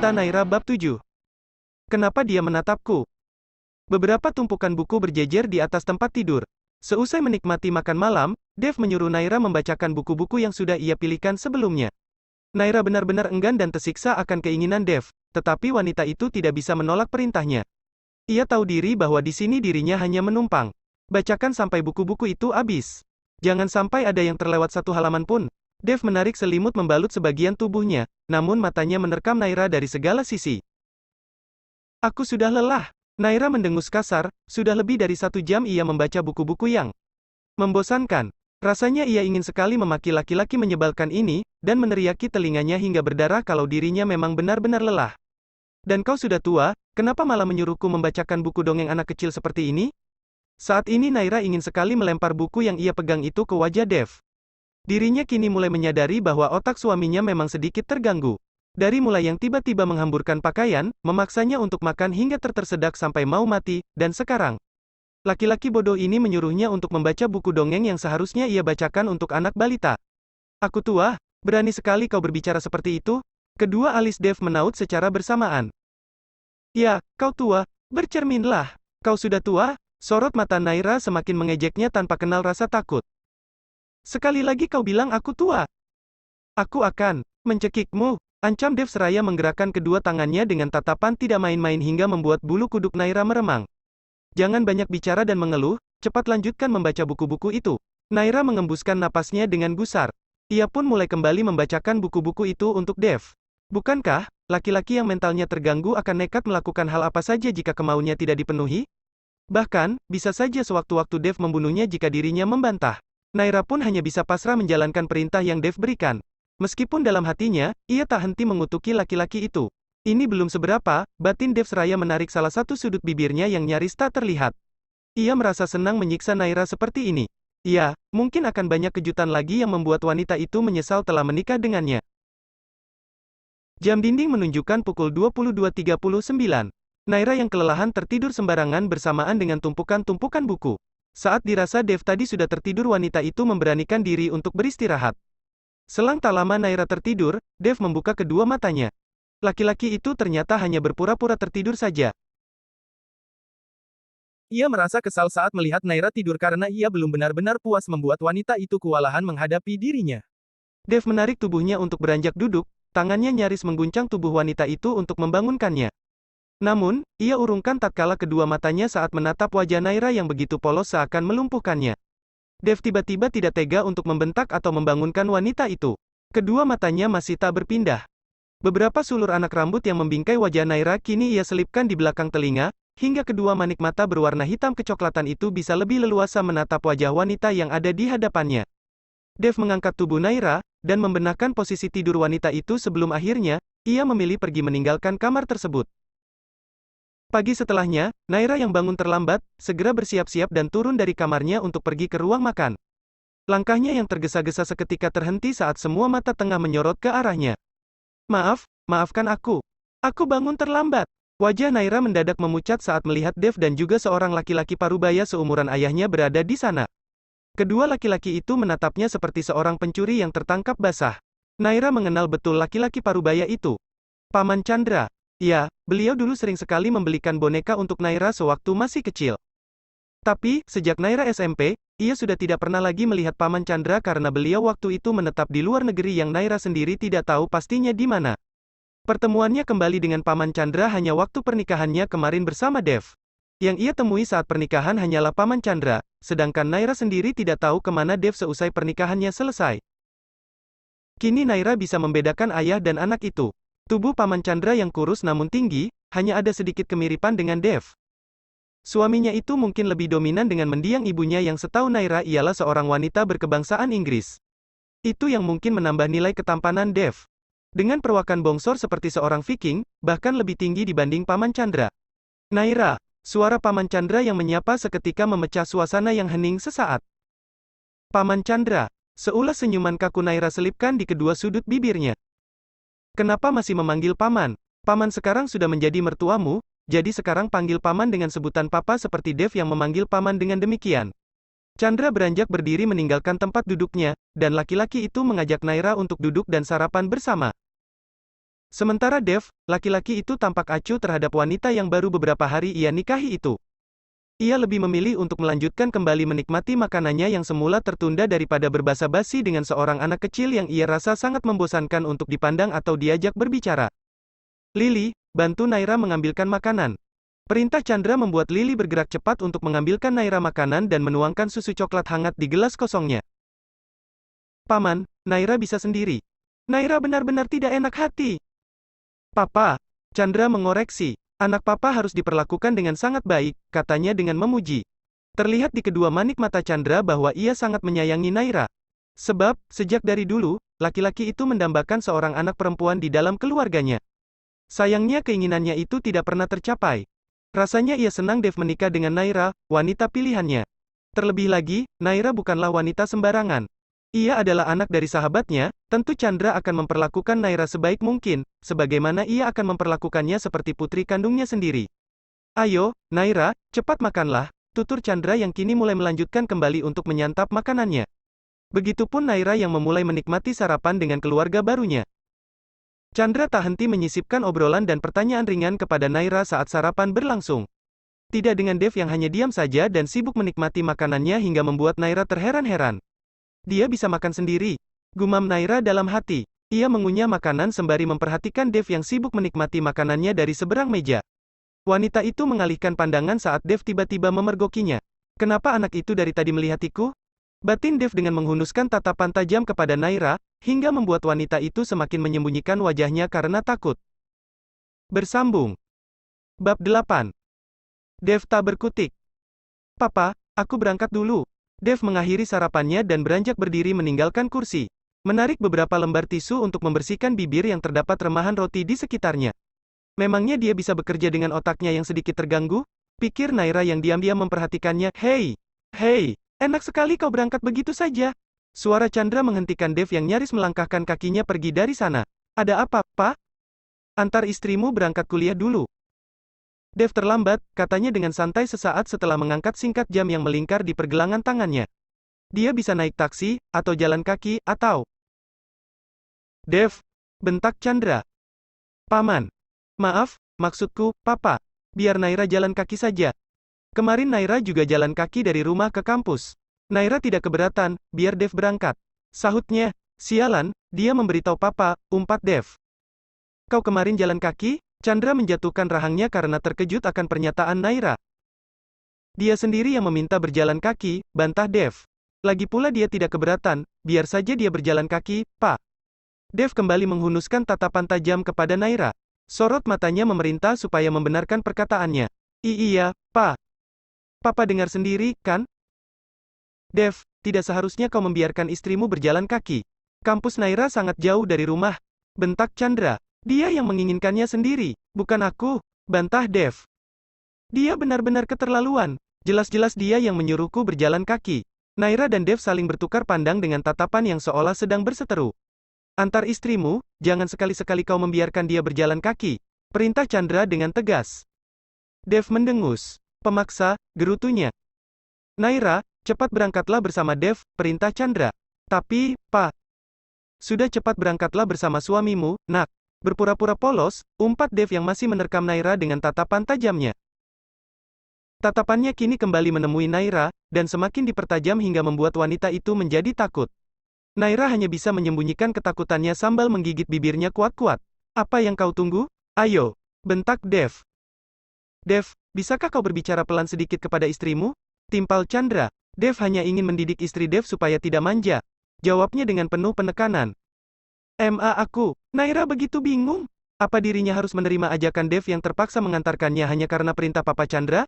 Wanita Naira bab 7. Kenapa dia menatapku? Beberapa tumpukan buku berjejer di atas tempat tidur. Seusai menikmati makan malam, Dev menyuruh Naira membacakan buku-buku yang sudah ia pilihkan sebelumnya. Naira benar-benar enggan dan tersiksa akan keinginan Dev, tetapi wanita itu tidak bisa menolak perintahnya. Ia tahu diri bahwa di sini dirinya hanya menumpang. Bacakan sampai buku-buku itu habis. Jangan sampai ada yang terlewat satu halaman pun. Dev menarik selimut membalut sebagian tubuhnya, namun matanya menerkam Naira dari segala sisi. Aku sudah lelah. Naira mendengus kasar, sudah lebih dari 1 jam ia membaca buku-buku yang membosankan. Rasanya ia ingin sekali memaki laki-laki menyebalkan ini, dan meneriaki telinganya hingga berdarah kalau dirinya memang benar-benar lelah. Dan kau sudah tua, kenapa malah menyuruhku membacakan buku dongeng anak kecil seperti ini? Saat ini Naira ingin sekali melempar buku yang ia pegang itu ke wajah Dev. Dirinya kini mulai menyadari bahwa otak suaminya memang sedikit terganggu. Dari mulai yang tiba-tiba menghamburkan pakaian, memaksanya untuk makan hingga tersedak sampai mau mati, dan sekarang. Laki-laki bodoh ini menyuruhnya untuk membaca buku dongeng yang seharusnya ia bacakan untuk anak balita. Aku tua, berani sekali kau berbicara seperti itu? Kedua alis Dev menaut secara bersamaan. Ya, kau tua, bercerminlah. Kau sudah tua? Sorot mata Naira semakin mengejeknya tanpa kenal rasa takut. Sekali lagi kau bilang aku tua. Aku akan mencekikmu, ancam Dev seraya menggerakkan kedua tangannya dengan tatapan tidak main-main hingga membuat bulu kuduk Naira meremang. Jangan banyak bicara dan mengeluh, cepat lanjutkan membaca buku-buku itu. Naira mengembuskan napasnya dengan gusar. Ia pun mulai kembali membacakan buku-buku itu untuk Dev. Bukankah, laki-laki yang mentalnya terganggu akan nekat melakukan hal apa saja jika kemauannya tidak dipenuhi? Bahkan, bisa saja sewaktu-waktu Dev membunuhnya jika dirinya membantah. Naira pun hanya bisa pasrah menjalankan perintah yang Dev berikan. Meskipun dalam hatinya, ia tak henti mengutuki laki-laki itu. Ini belum seberapa, batin Dev seraya menarik salah satu sudut bibirnya yang nyaris tak terlihat. Ia merasa senang menyiksa Naira seperti ini. Ya, mungkin akan banyak kejutan lagi yang membuat wanita itu menyesal telah menikah dengannya. Jam dinding menunjukkan pukul 22.39. Naira yang kelelahan tertidur sembarangan bersamaan dengan tumpukan-tumpukan buku. Saat dirasa Dev tadi sudah tertidur, wanita itu memberanikan diri untuk beristirahat. Selang tak lama Naira tertidur, Dev membuka kedua matanya. Laki-laki itu ternyata hanya berpura-pura tertidur saja. Ia merasa kesal saat melihat Naira tidur karena ia belum benar-benar puas membuat wanita itu kewalahan menghadapi dirinya. Dev menarik tubuhnya untuk beranjak duduk, tangannya nyaris mengguncang tubuh wanita itu untuk membangunkannya. Namun, ia urungkan tatkala kedua matanya saat menatap wajah Naira yang begitu polos seakan melumpuhkannya. Dev tiba-tiba tidak tega untuk membentak atau membangunkan wanita itu. Kedua matanya masih tak berpindah. Beberapa sulur anak rambut yang membingkai wajah Naira kini ia selipkan di belakang telinga, hingga kedua manik mata berwarna hitam kecoklatan itu bisa lebih leluasa menatap wajah wanita yang ada di hadapannya. Dev mengangkat tubuh Naira, dan membenarkan posisi tidur wanita itu sebelum akhirnya, ia memilih pergi meninggalkan kamar tersebut. Pagi setelahnya, Naira yang bangun terlambat, segera bersiap-siap dan turun dari kamarnya untuk pergi ke ruang makan. Langkahnya yang tergesa-gesa seketika terhenti saat semua mata tengah menyorot ke arahnya. Maafkan aku. Aku bangun terlambat. Wajah Naira mendadak memucat saat melihat Dev dan juga seorang laki-laki parubaya seumuran ayahnya berada di sana. Kedua laki-laki itu menatapnya seperti seorang pencuri yang tertangkap basah. Naira mengenal betul laki-laki parubaya itu. Paman Chandra. Ya, beliau dulu sering sekali membelikan boneka untuk Naira sewaktu masih kecil. Tapi, sejak Naira SMP, ia sudah tidak pernah lagi melihat Paman Chandra karena beliau waktu itu menetap di luar negeri yang Naira sendiri tidak tahu pastinya di mana. Pertemuannya kembali dengan Paman Chandra hanya waktu pernikahannya kemarin bersama Dev. Yang ia temui saat pernikahan hanyalah Paman Chandra, sedangkan Naira sendiri tidak tahu kemana Dev seusai pernikahannya selesai. Kini Naira bisa membedakan ayah dan anak itu. Tubuh Paman Chandra yang kurus namun tinggi, hanya ada sedikit kemiripan dengan Dev. Suaminya itu mungkin lebih dominan dengan mendiang ibunya yang setahu Naira ialah seorang wanita berkebangsaan Inggris. Itu yang mungkin menambah nilai ketampanan Dev. Dengan perawakan bongsor seperti seorang Viking, bahkan lebih tinggi dibanding Paman Chandra. Naira, suara Paman Chandra yang menyapa seketika memecah suasana yang hening sesaat. Paman Chandra, seulas senyuman kaku Naira selipkan di kedua sudut bibirnya. Kenapa masih memanggil Paman? Paman sekarang sudah menjadi mertuamu, jadi sekarang panggil Paman dengan sebutan Papa seperti Dev yang memanggil Paman dengan demikian. Chandra beranjak berdiri meninggalkan tempat duduknya, dan laki-laki itu mengajak Naira untuk duduk dan sarapan bersama. Sementara Dev, laki-laki itu tampak acuh terhadap wanita yang baru beberapa hari ia nikahi itu. Ia lebih memilih untuk melanjutkan kembali menikmati makanannya yang semula tertunda daripada berbasa-basi dengan seorang anak kecil yang ia rasa sangat membosankan untuk dipandang atau diajak berbicara. Lily, bantu Naira mengambilkan makanan. Perintah Chandra membuat Lily bergerak cepat untuk mengambilkan Naira makanan dan menuangkan susu coklat hangat di gelas kosongnya. Paman, Naira bisa sendiri. Naira benar-benar tidak enak hati. Papa, Chandra mengoreksi. Anak papa harus diperlakukan dengan sangat baik, katanya dengan memuji. Terlihat di kedua manik mata Chandra bahwa ia sangat menyayangi Naira. Sebab, sejak dari dulu, laki-laki itu mendambakan seorang anak perempuan di dalam keluarganya. Sayangnya keinginannya itu tidak pernah tercapai. Rasanya ia senang Dev menikah dengan Naira, wanita pilihannya. Terlebih lagi, Naira bukanlah wanita sembarangan. Ia adalah anak dari sahabatnya, tentu Chandra akan memperlakukan Naira sebaik mungkin, sebagaimana ia akan memperlakukannya seperti putri kandungnya sendiri. Ayo, Naira, cepat makanlah, tutur Chandra yang kini mulai melanjutkan kembali untuk menyantap makanannya. Begitupun Naira yang memulai menikmati sarapan dengan keluarga barunya. Chandra tak henti menyisipkan obrolan dan pertanyaan ringan kepada Naira saat sarapan berlangsung. Tidak dengan Dev yang hanya diam saja dan sibuk menikmati makanannya hingga membuat Naira terheran-heran. Dia bisa makan sendiri, gumam Naira dalam hati. Ia mengunyah makanan sembari memperhatikan Dev yang sibuk menikmati makanannya dari seberang meja. Wanita itu mengalihkan pandangan saat Dev tiba-tiba memergokinya. Kenapa anak itu dari tadi melihatiku? Batin Dev dengan menghunuskan tatapan tajam kepada Naira, hingga membuat wanita itu semakin menyembunyikan wajahnya karena takut. Bersambung. Bab 8. Dev tak berkutik. Papa, aku berangkat dulu. Dev mengakhiri sarapannya dan beranjak berdiri meninggalkan kursi. Menarik beberapa lembar tisu untuk membersihkan bibir yang terdapat remahan roti di sekitarnya. Memangnya dia bisa bekerja dengan otaknya yang sedikit terganggu? Pikir Naira yang diam-diam memperhatikannya. Hei, enak sekali kau berangkat begitu saja. Suara Chandra menghentikan Dev yang nyaris melangkahkan kakinya pergi dari sana. Ada apa, Pak? Antar istrimu berangkat kuliah dulu. Dev terlambat, katanya dengan santai sesaat setelah mengangkat singkat jam yang melingkar di pergelangan tangannya. Dia bisa naik taksi, atau jalan kaki, atau... Dev, bentak Chandra. Paman. Maaf, maksudku, Papa. Biar Naira jalan kaki saja. Kemarin Naira juga jalan kaki dari rumah ke kampus. Naira tidak keberatan, biar Dev berangkat. Sahutnya, sialan, dia memberitahu Papa, umpat Dev. Kau kemarin jalan kaki? Chandra menjatuhkan rahangnya karena terkejut akan pernyataan Naira. Dia sendiri yang meminta berjalan kaki, bantah Dev. Lagi pula dia tidak keberatan, biar saja dia berjalan kaki, Pak. Dev kembali menghunuskan tatapan tajam kepada Naira. Sorot matanya memerintah supaya membenarkan perkataannya. Iya, Pak. Papa dengar sendiri, kan? Dev, tidak seharusnya kau membiarkan istrimu berjalan kaki. Kampus Naira sangat jauh dari rumah. Bentak Chandra. Dia yang menginginkannya sendiri, bukan aku, bantah Dev. Dia benar-benar keterlaluan. Jelas-jelas dia yang menyuruhku berjalan kaki. Naira dan Dev saling bertukar pandang dengan tatapan yang seolah sedang berseteru. Antar istrimu, jangan sekali-sekali kau membiarkan dia berjalan kaki. Perintah Chandra dengan tegas. Dev mendengus. Pemaksa, gerutunya. Naira, cepat berangkatlah bersama Dev, perintah Chandra. Tapi, Pak. Sudah cepat berangkatlah bersama suamimu, nak. Berpura-pura polos, umpat Dev yang masih menerkam Naira dengan tatapan tajamnya. Tatapannya kini kembali menemui Naira, dan semakin dipertajam hingga membuat wanita itu menjadi takut. Naira hanya bisa menyembunyikan ketakutannya sambil menggigit bibirnya kuat-kuat. Apa yang kau tunggu? Ayo, bentak Dev. Dev, bisakah kau berbicara pelan sedikit kepada istrimu? Timpal Chandra. Dev hanya ingin mendidik istri Dev supaya tidak manja. Jawabnya dengan penuh penekanan. Aku, Naira begitu bingung. Apa dirinya harus menerima ajakan Dev yang terpaksa mengantarkannya hanya karena perintah Papa Chandra?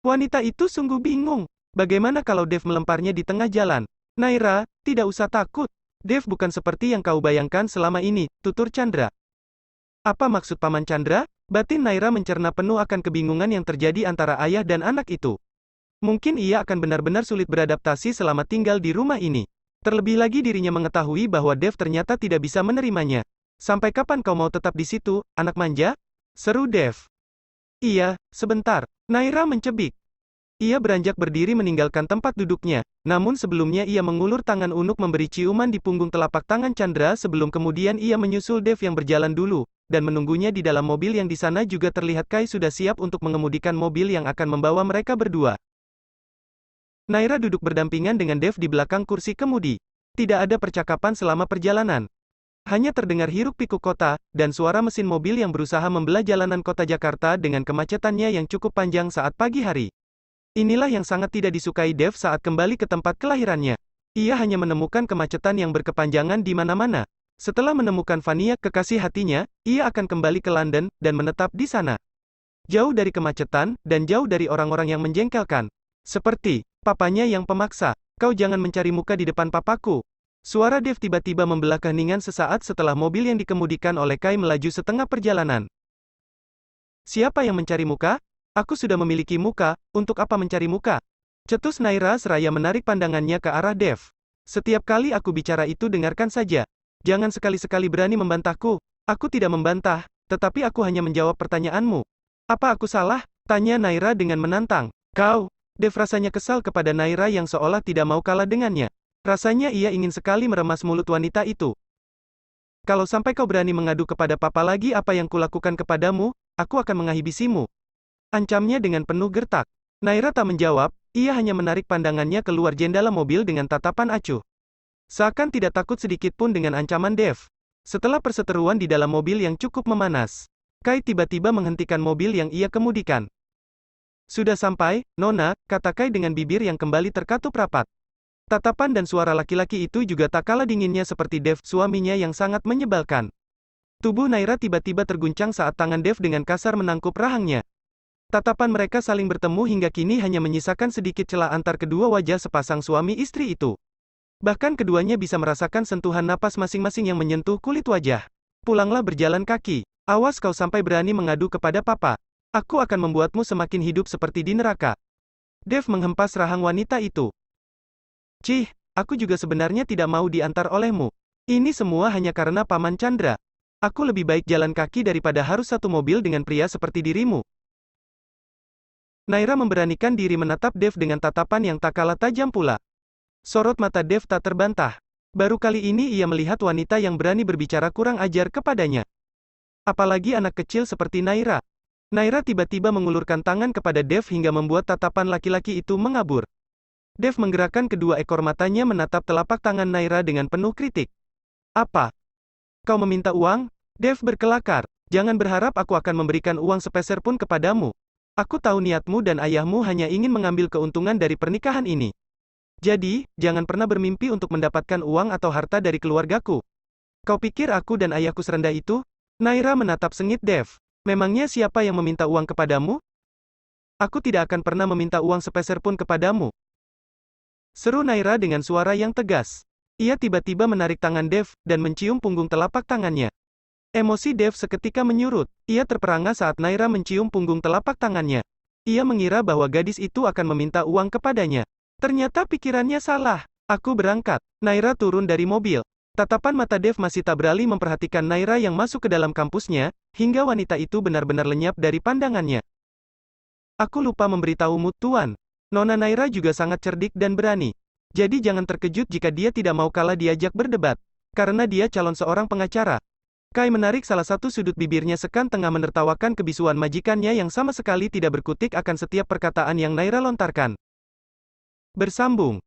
Wanita itu sungguh bingung. Bagaimana kalau Dev melemparnya di tengah jalan? Naira, tidak usah takut. Dev bukan seperti yang kau bayangkan selama ini, tutur Chandra. Apa maksud Paman Chandra? Batin Naira mencerna penuh akan kebingungan yang terjadi antara ayah dan anak itu. Mungkin ia akan benar-benar sulit beradaptasi selama tinggal di rumah ini. Terlebih lagi dirinya mengetahui bahwa Dev ternyata tidak bisa menerimanya. Sampai kapan kau mau tetap di situ, anak manja? Seru Dev. Iya, sebentar. Naira mencebik. Ia beranjak berdiri meninggalkan tempat duduknya, namun sebelumnya ia mengulur tangan untuk memberi ciuman di punggung telapak tangan Chandra sebelum kemudian ia menyusul Dev yang berjalan dulu, dan menunggunya di dalam mobil yang di sana juga terlihat Kai sudah siap untuk mengemudikan mobil yang akan membawa mereka berdua. Naira duduk berdampingan dengan Dev di belakang kursi kemudi. Tidak ada percakapan selama perjalanan. Hanya terdengar hiruk-pikuk kota, dan suara mesin mobil yang berusaha membelah jalanan kota Jakarta dengan kemacetannya yang cukup panjang saat pagi hari. Inilah yang sangat tidak disukai Dev saat kembali ke tempat kelahirannya. Ia hanya menemukan kemacetan yang berkepanjangan di mana-mana. Setelah menemukan Vania, kekasih hatinya, ia akan kembali ke London, dan menetap di sana. Jauh dari kemacetan, dan jauh dari orang-orang yang menjengkelkan. Seperti, papanya yang pemaksa. Kau jangan mencari muka di depan papaku. Suara Dev tiba-tiba membelah keheningan sesaat setelah mobil yang dikemudikan oleh Kai melaju setengah perjalanan. Siapa yang mencari muka? Aku sudah memiliki muka, untuk apa mencari muka? Cetus Naira seraya menarik pandangannya ke arah Dev. Setiap kali aku bicara itu dengarkan saja. Jangan sekali-sekali berani membantahku. Aku tidak membantah, tetapi aku hanya menjawab pertanyaanmu. Apa aku salah? Tanya Naira dengan menantang. Kau? Dev rasanya kesal kepada Naira yang seolah tidak mau kalah dengannya. Rasanya ia ingin sekali meremas mulut wanita itu. Kalau sampai kau berani mengadu kepada papa lagi apa yang kulakukan kepadamu, aku akan menghabisimu. Ancamnya dengan penuh gertak. Naira tak menjawab, ia hanya menarik pandangannya keluar jendela mobil dengan tatapan acuh. Seakan tidak takut sedikit pun dengan ancaman Dev. Setelah perseteruan di dalam mobil yang cukup memanas, Kai tiba-tiba menghentikan mobil yang ia kemudikan. Sudah sampai, Nona, kata Kai dengan bibir yang kembali terkatup rapat. Tatapan dan suara laki-laki itu juga tak kalah dinginnya seperti Dev, suaminya yang sangat menyebalkan. Tubuh Naira tiba-tiba terguncang saat tangan Dev dengan kasar menangkup rahangnya. Tatapan mereka saling bertemu hingga kini hanya menyisakan sedikit celah antar kedua wajah sepasang suami istri itu. Bahkan keduanya bisa merasakan sentuhan napas masing-masing yang menyentuh kulit wajah. Pulanglah berjalan kaki. Awas kau sampai berani mengadu kepada papa. Aku akan membuatmu semakin hidup seperti di neraka. Dev menghempas rahang wanita itu. Cih, aku juga sebenarnya tidak mau diantar olehmu. Ini semua hanya karena Paman Chandra. Aku lebih baik jalan kaki daripada harus satu mobil dengan pria seperti dirimu. Naira memberanikan diri menatap Dev dengan tatapan yang tak kalah tajam pula. Sorot mata Dev tak terbantah. Baru kali ini ia melihat wanita yang berani berbicara kurang ajar kepadanya. Apalagi anak kecil seperti Naira. Naira tiba-tiba mengulurkan tangan kepada Dev hingga membuat tatapan laki-laki itu mengabur. Dev menggerakkan kedua ekor matanya menatap telapak tangan Naira dengan penuh kritik. Apa? Kau meminta uang? Dev berkelakar. Jangan berharap aku akan memberikan uang sepeser pun kepadamu. Aku tahu niatmu dan ayahmu hanya ingin mengambil keuntungan dari pernikahan ini. Jadi, jangan pernah bermimpi untuk mendapatkan uang atau harta dari keluargaku. Kau pikir aku dan ayahku serendah itu? Naira menatap sengit Dev. Memangnya siapa yang meminta uang kepadamu? Aku tidak akan pernah meminta uang sepeser pun kepadamu. Seru Naira dengan suara yang tegas. Ia tiba-tiba menarik tangan Dev, dan mencium punggung telapak tangannya. Emosi Dev seketika menyurut. Ia terperangah saat Naira mencium punggung telapak tangannya. Ia mengira bahwa gadis itu akan meminta uang kepadanya. Ternyata pikirannya salah. Aku berangkat. Naira turun dari mobil. Tatapan mata Dev masih tak beralih memperhatikan Naira yang masuk ke dalam kampusnya, hingga wanita itu benar-benar lenyap dari pandangannya. Aku lupa memberitahumu, Tuan. Nona Naira juga sangat cerdik dan berani. Jadi jangan terkejut jika dia tidak mau kalah diajak berdebat. Karena dia calon seorang pengacara. Kai menarik salah satu sudut bibirnya sekan tengah menertawakan kebisuan majikannya yang sama sekali tidak berkutik akan setiap perkataan yang Naira lontarkan. Bersambung.